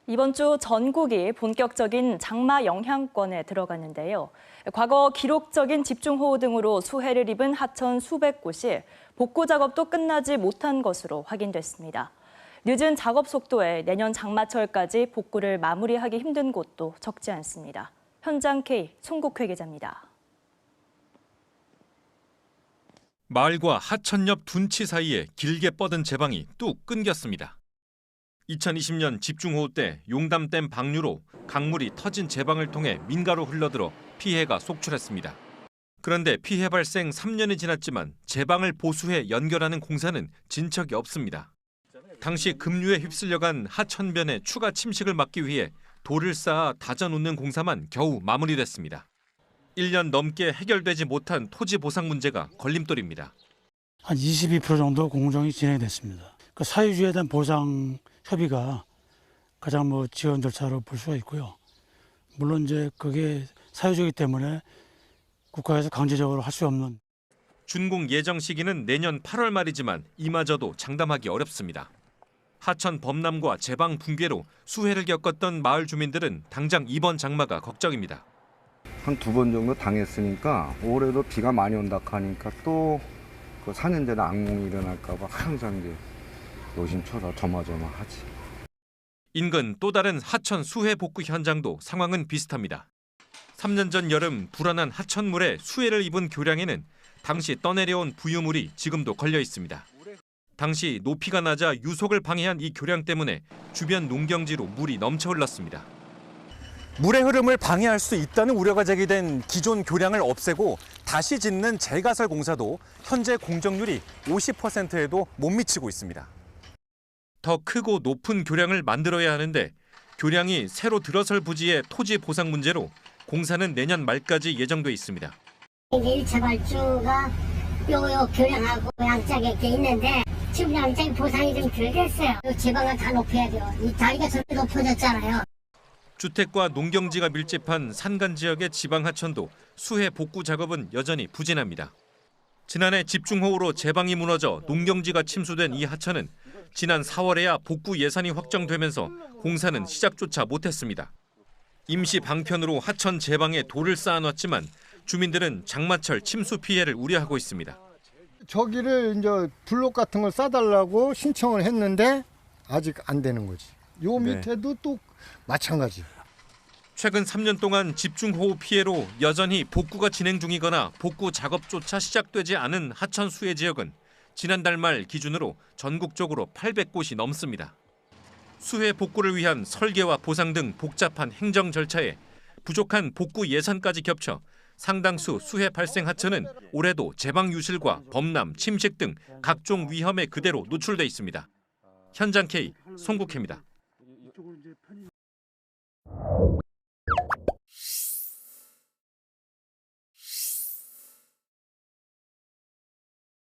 이번 주 전국이 본격적인 장마 영향권에 들어갔는데요. 과거 기록적인 집중호우 등으로 수해를 입은 하천 수백 곳이 복구 작업도 끝나지 못한 것으로 확인됐습니다. 늦은 작업 속도에 내년 장마철까지 복구를 마무리하기 힘든 곳도 적지 않습니다. 현장 K 송국회 기자입니다. 마을과 하천 옆 둔치 사이에 길게 뻗은 제방이 뚝 끊겼습니다. 2020년 집중호우 때 용담댐 방류로 강물이 터진 제방을 통해 민가로 흘러들어 피해가 속출했습니다. 그런데 피해 발생 3년이 지났지만 제방을 보수해 연결하는 공사는 진척이 없습니다. 당시 급류에 휩쓸려간 하천변의 추가 침식을 막기 위해 돌을 쌓아 다져놓는 공사만 겨우 마무리됐습니다. 1년 넘게 해결되지 못한 토지 보상 문제가 걸림돌입니다. 한 22% 정도 공정이 진행됐습니다. 그 사유지에 대한 보상 협의가 가장 지연 절차로 볼 수가 있고요. 물론 이제 그게 사유지이기 때문에 국가에서 강제적으로 할 수 없는. 준공 예정 시기는 내년 8월 말이지만 이마저도 장담하기 어렵습니다. 하천 범람과 제방 붕괴로 수해를 겪었던 마을 주민들은 당장 이번 장마가 걱정입니다. 한 2번 정도 당했으니까 올해도 비가 많이 온다 하니까 또 그 4년제나 악몽이 일어날까 봐 항상 이제 노심초사 조마조마하지. 인근 또 다른 하천 수해 복구 현장도 상황은 비슷합니다. 3년 전 여름 불어난 하천물에 수해를 입은 교량에는 당시 떠내려온 부유물이 지금도 걸려 있습니다. 당시 높이가 낮아 유속을 방해한 이 교량 때문에 주변 농경지로 물이 넘쳐 흘렀습니다. 물의 흐름을 방해할 수 있다는 우려가 제기된 기존 교량을 없애고 다시 짓는 재가설 공사도 현재 공정률이 50%에도 못 미치고 있습니다. 더 크고 높은 교량을 만들어야 하는데 교량이 새로 들어설 부지의 토지 보상 문제로 공사는 내년 말까지 예정돼 있습니다. 이제 1차 발주가 요 교량하고 양짝에 이렇게 있는데 지금 양짝이 보상이 좀 덜 됐어요. 지방을 다 높여야 돼요. 이 다리가 저렇게 높아졌잖아요. 주택과 농경지가 밀집한 산간 지역의 지방 하천도 수해 복구 작업은 여전히 부진합니다. 지난해 집중호우로 제방이 무너져 농경지가 침수된 이 하천은 지난 4월에야 복구 예산이 확정되면서 공사는 시작조차 못했습니다. 임시 방편으로 하천 제방에 돌을 쌓아놨지만 주민들은 장마철 침수 피해를 우려하고 있습니다. 저기를 이제 블록 같은 걸 싸달라고 신청을 했는데 아직 안 되는 거지. 요 밑에도 또 마찬가지. 최근 3년 동안 집중호우 피해로 여전히 복구가 진행 중이거나 복구 작업조차 시작되지 않은 하천 수해 지역은 지난달 말 기준으로 전국적으로 800곳이 넘습니다. 수해 복구를 위한 설계와 보상 등 복잡한 행정 절차에 부족한 복구 예산까지 겹쳐 상당수 수해 발생 하천은 올해도 제방 유실과 범람, 침식 등 각종 위험에 그대로 노출돼 있습니다. 현장 K 송국혜입니다.